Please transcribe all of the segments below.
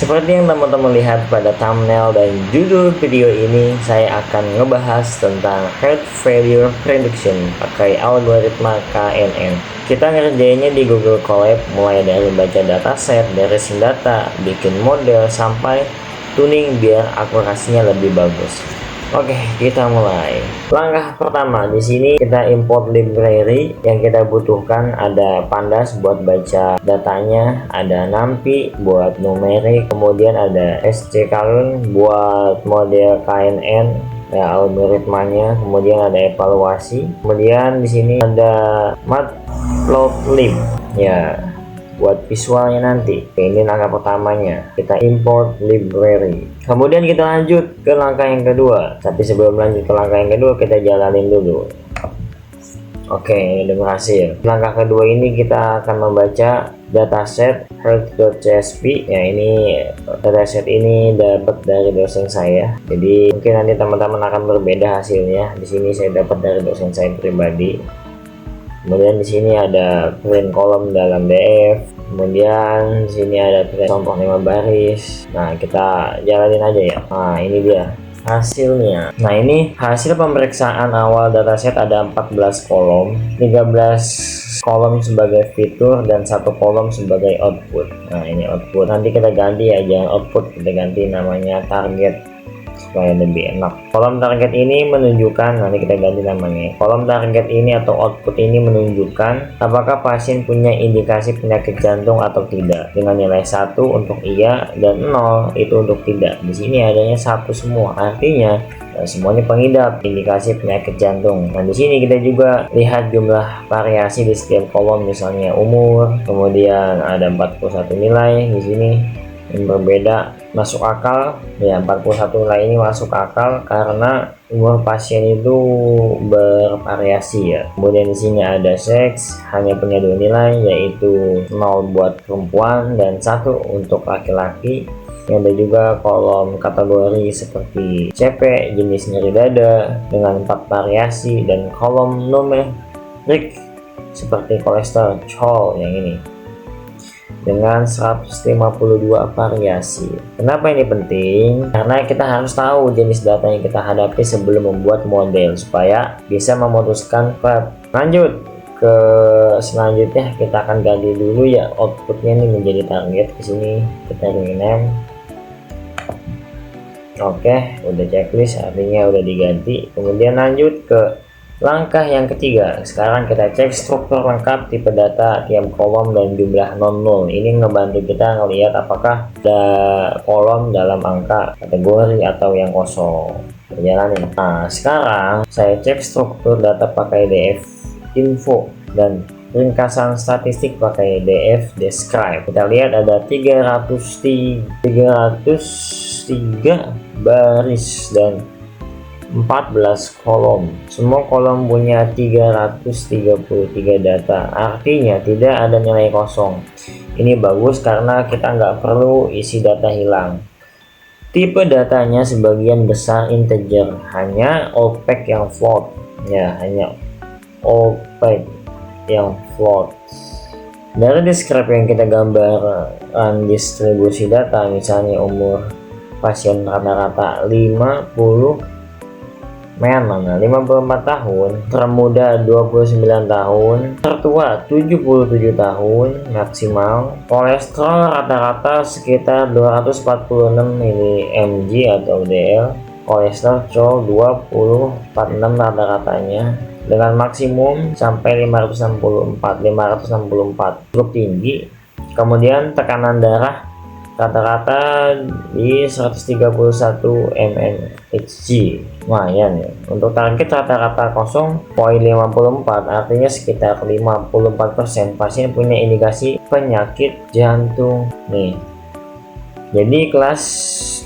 Seperti yang teman-teman lihat pada thumbnail dan judul video ini, saya akan ngebahas tentang heart failure prediction pakai algoritma KNN. Kita ngerjainnya di Google Colab, mulai dari baca dataset, dari data, bikin model, sampai tuning biar akurasinya lebih bagus. Oke, kita mulai. Langkah pertama, di sini kita import library. Yang kita butuhkan ada pandas buat baca datanya, ada numpy buat numerik, kemudian ada sklearn buat model KNN ya, algoritmanya, kemudian ada evaluasi, kemudian di sini ada matplotlib ya buat visualnya nanti. Oke, ini langkah pertamanya, kita import library. Kemudian kita lanjut ke langkah yang kedua. Tapi sebelum lanjut ke langkah yang kedua, kita jalanin dulu. Oke, ini udah berhasil. Langkah kedua ini kita akan membaca dataset heart.csv ya. Ini dataset ini dapat dari dosen saya, jadi mungkin nanti teman-teman akan berbeda hasilnya. Di sini saya dapat dari dosen saya pribadi. Kemudian di sini ada print kolom dalam DF. Kemudian di sini ada print contoh 5 baris. Nah, kita jalanin aja ya. Nah, ini dia hasilnya. Nah, ini hasil pemeriksaan awal dataset, ada 14 kolom, 13 kolom sebagai fitur dan 1 kolom sebagai output. Nah, ini output. Nanti kita ganti ya, jangan output, kita ganti namanya target supaya lebih enak. Kolom target ini menunjukkan, nanti kita ganti namanya. Kolom target ini atau output ini menunjukkan apakah pasien punya indikasi penyakit jantung atau tidak, dengan nilai 1 untuk iya dan 0 itu untuk tidak. Di sini adanya 1 semua, artinya semuanya pengidap indikasi penyakit jantung. Nah, di sini kita juga lihat jumlah variasi di setiap kolom, misalnya umur, kemudian ada 41 nilai di sini yang berbeda, masuk akal ya. 41 nilai ini masuk akal karena umur pasien itu bervariasi ya. Kemudian di sini ada seks, hanya punya 2 nilai, yaitu 0 buat perempuan dan 1 untuk laki-laki. Ada juga kolom kategori seperti CP, jenis nyeri dada, dengan 4 variasi, dan kolom numerik seperti kolesterol yang ini dengan 152 variasi. Kenapa ini penting? Karena kita harus tahu jenis data yang kita hadapi sebelum membuat model supaya bisa memutuskan prep. Lanjut ke selanjutnya, kita akan ganti dulu ya outputnya ini menjadi target. Di sini kita rename. Oke, udah checklist, artinya udah diganti. Kemudian lanjut ke langkah yang ketiga. Sekarang kita cek struktur lengkap, tipe data, tiap kolom, dan jumlah non-null. Ini ngebantu kita ngelihat apakah ada kolom dalam angka kategori atau yang kosong. Jalanin. Nah, sekarang saya cek struktur data pakai df info dan ringkasan statistik pakai df describe. Kita lihat ada 303 baris dan 14 kolom. Semua kolom punya 333 data, artinya tidak ada nilai kosong. Ini bagus karena kita nggak perlu isi data hilang. Tipe datanya sebagian besar integer, hanya opaque yang float ya, hanya opaque yang float. Dari describe yang kita gambarkan distribusi data, misalnya umur pasien rata-rata 54 tahun, termuda 29 tahun, tertua 77 tahun maksimal. Kolesterol rata-rata sekitar 246 mg atau DL. Kolesterol 246 rata-ratanya, dengan maksimum sampai 564 cukup tinggi. Kemudian tekanan darah rata-rata di 131 mmHg, lumayan ya. Untuk target rata-rata 0,54, artinya sekitar 54% pasien punya indikasi penyakit jantung nih. Jadi kelas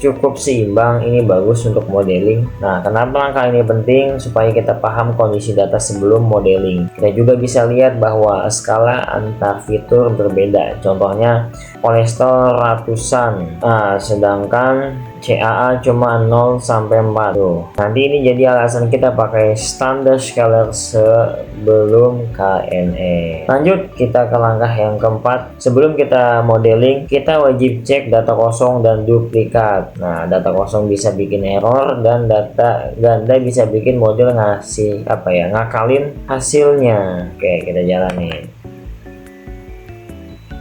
cukup seimbang, ini bagus untuk modeling. Nah, kenapa langkah ini penting? Supaya kita paham kondisi data sebelum modeling. Kita juga bisa lihat bahwa skala antar fitur berbeda. Contohnya kolesterol ratusan. Nah, sedangkan CAA cuma 0 sampai 4 tuh. Nanti ini jadi alasan kita pakai standar scaler sebelum KNE. Lanjut kita ke langkah yang keempat. Sebelum kita modeling, kita wajib cek data kosong dan duplikat. Nah, data kosong bisa bikin error dan data ganda bisa bikin model ngasih ngakalin hasilnya. Oke, kita jalanin.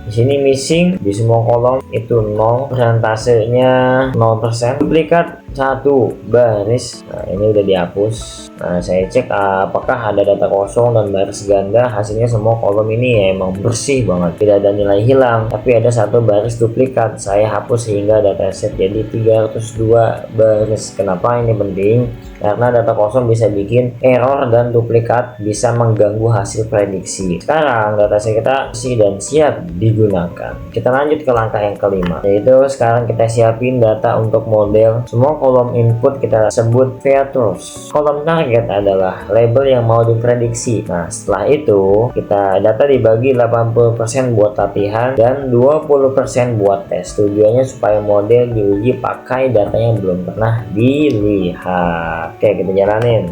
Di sini missing di semua kolom itu 0, persentasenya 0%, duplikat 1 baris. Nah, ini udah dihapus. Nah, saya cek apakah ada data kosong dan baris ganda. Hasilnya semua kolom ini ya emang bersih banget, tidak ada nilai hilang, tapi ada 1 baris duplikat. Saya hapus sehingga dataset jadi 302 baris. Kenapa ini penting? Karena data kosong bisa bikin error dan duplikat bisa mengganggu hasil prediksi. Sekarang dataset kita bersih dan siap digunakan. Kita lanjut ke langkah yang kelima, yaitu sekarang kita siapin data untuk model. Semua kolom input kita sebut features. Kolom target adalah label yang mau diprediksi. Nah, setelah itu kita data dibagi 80% buat latihan dan 20% buat tes. Tujuannya supaya model diuji pakai data yang belum pernah dilihat. Oke, kita jalanin.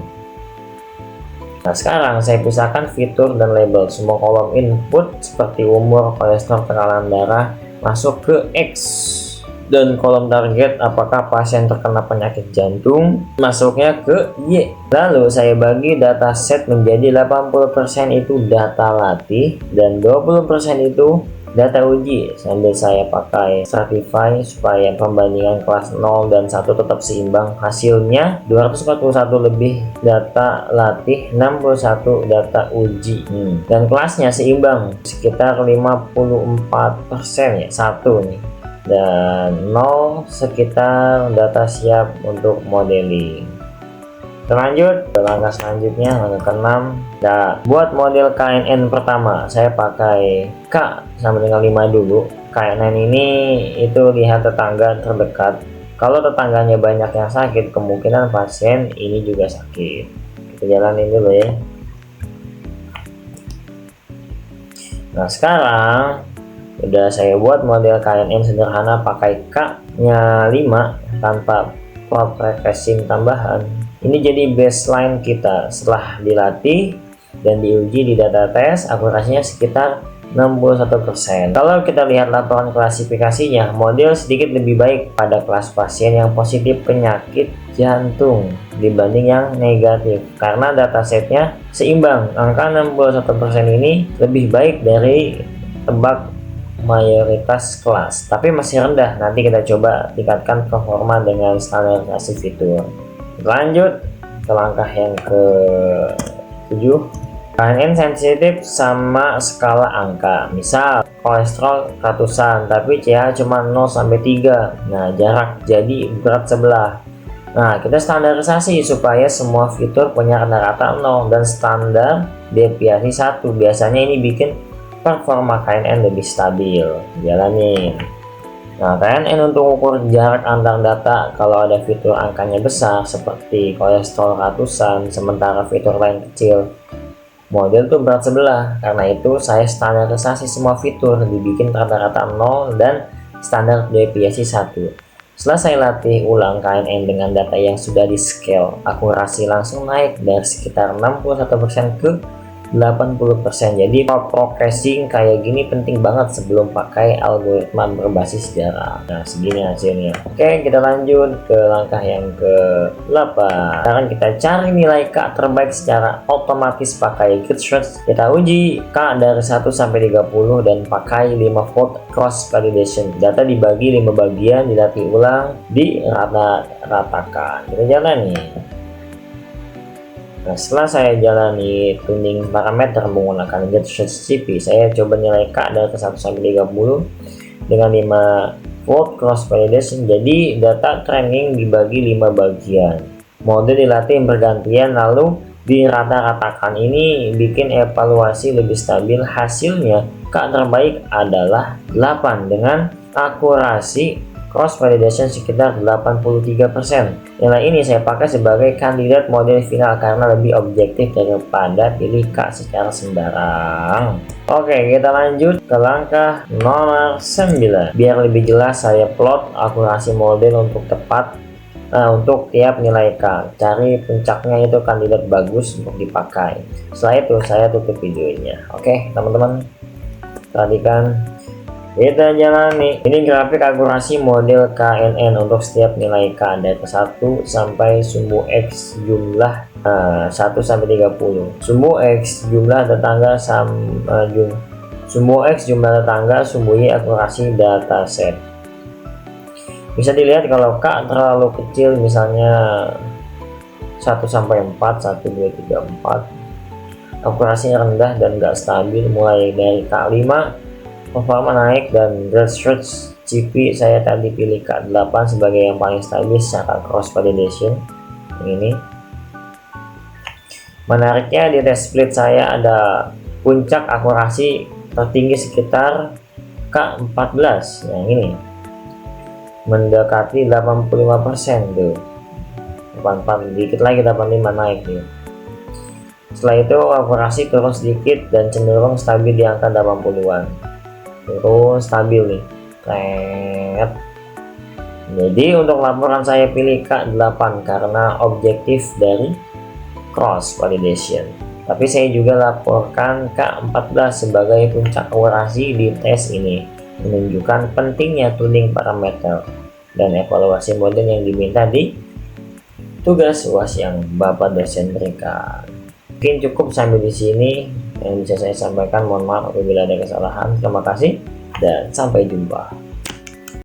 Nah, sekarang saya pisahkan fitur dan label. Semua kolom input seperti umur, kolesterol, tekanan darah masuk ke X, dan kolom target apakah pasien terkena penyakit jantung masuknya ke Y. Lalu saya bagi dataset menjadi 80% itu data latih dan 20% itu data uji, sambil saya pakai Stratify supaya pembandingan kelas 0 dan 1 tetap seimbang. Hasilnya 241 lebih data latih, 61 data uji, dan kelasnya seimbang sekitar 54% ya, 1 nih, dan 0 sekitar data siap untuk modeling. Lanjut ke langkah selanjutnya, langkah ke-6. Nah, buat model KNN pertama saya pakai K sampai dengan 5 dulu. KNN ini itu lihat tetangga terdekat. Kalau tetangganya banyak yang sakit, kemungkinan pasien ini juga sakit. Kita jalanin dulu ya. Nah, sekarang udah saya buat model KNN sederhana pakai K nya 5 tanpa prop refreshing tambahan. Ini jadi baseline kita. Setelah dilatih dan diuji di data tes, akurasinya sekitar 61%. Kalau kita lihat laporan klasifikasinya, model sedikit lebih baik pada kelas pasien yang positif penyakit jantung dibanding yang negatif, karena datasetnya seimbang. Angka 61% ini lebih baik dari tebak mayoritas kelas, tapi masih rendah. Nanti kita coba tingkatkan performa dengan standarisasi fitur. Lanjut ke langkah yang ke-7. KNN sensitif sama skala angka. Misal kolesterol ratusan tapi CA cuma 0 sampai 3. Nah, jarak jadi berat sebelah. Nah, kita standarisasi supaya semua fitur punya rata-rata 0 dan standar deviasi 1. Biasanya ini bikin performa KNN lebih stabil. Jalanin. Nah, KNN untuk ukur jarak antar data, kalau ada fitur angkanya besar seperti kolesterol ratusan sementara fitur lain kecil, model tuh berat sebelah. Karena itu saya standarisasi semua fitur dibikin rata-rata 0 dan standar deviasi 1. Setelah saya latih ulang KNN dengan data yang sudah di scale, akurasi langsung naik dari sekitar 61% ke 80%. Jadi progressing kayak gini penting banget sebelum pakai algoritma berbasis jarak. Nah, segini hasilnya. Oke, kita lanjut ke langkah yang ke-8. Sekarang kita cari nilai K terbaik secara otomatis pakai Goodsearch. Kita uji K dari 1 sampai 30 dan pakai 5 fold cross validation. Data dibagi 5 bagian, dilatih ulang, dirata-ratakan. Kita jalani. Nah, setelah saya jalani tuning parameter menggunakan Goodsearch CP, saya coba nilai K dari 1 sampai 30 dengan 5 fold cross validation. Jadi data training dibagi 5 bagian, mode dilatih bergantian lalu dirata-ratakan. Ini bikin evaluasi lebih stabil. Hasilnya K terbaik adalah 8 dengan akurasi cross validation sekitar 83%. Nilai ini saya pakai sebagai kandidat model final karena lebih objektif daripada pilih K secara sembarang. Oke, kita lanjut ke langkah nomor 9. Biar lebih jelas, saya plot akurasi model untuk tepat untuk tiap nilai K. Cari puncaknya itu kandidat bagus untuk dipakai. Setelah itu saya tutup videonya. Oke teman-teman, perhatikan, kita jalani. Ini grafik akurasi model KNN untuk setiap nilai K dari 1 sampai sumbu X jumlah 1 sampai 30. Sumbu X jumlah tetangga sumbu X jumlah tetangga, sumbu Y akurasi dataset. Bisa dilihat kalau K terlalu kecil, misalnya 1 sampai 4, 1, 2, 3, 4, akurasinya rendah dan gak stabil. Mulai dari K5 performa naik, dan grassroots CP saya tadi pilih K8 sebagai yang paling stabil secara cross validation. Ini menariknya, di test split saya ada puncak akurasi tertinggi sekitar K14 yang ini, mendekati 85% tuh, 84 dikit lagi, 85 naik nih. Setelah itu akurasi turun sedikit dan cenderung stabil di angka 80-an. Terus stabil nih. Jadi untuk laporan saya pilih K8 karena objektif dari cross validation. Tapi saya juga laporkan K14 sebagai puncak akurasi di tes ini, menunjukkan pentingnya tuning parameter dan evaluasi model yang diminta di tugas UAS yang Bapak dosen berikan. Mungkin cukup sampai di sini yang bisa saya sampaikan. Mohon maaf apabila ada kesalahan. Terima kasih dan sampai jumpa.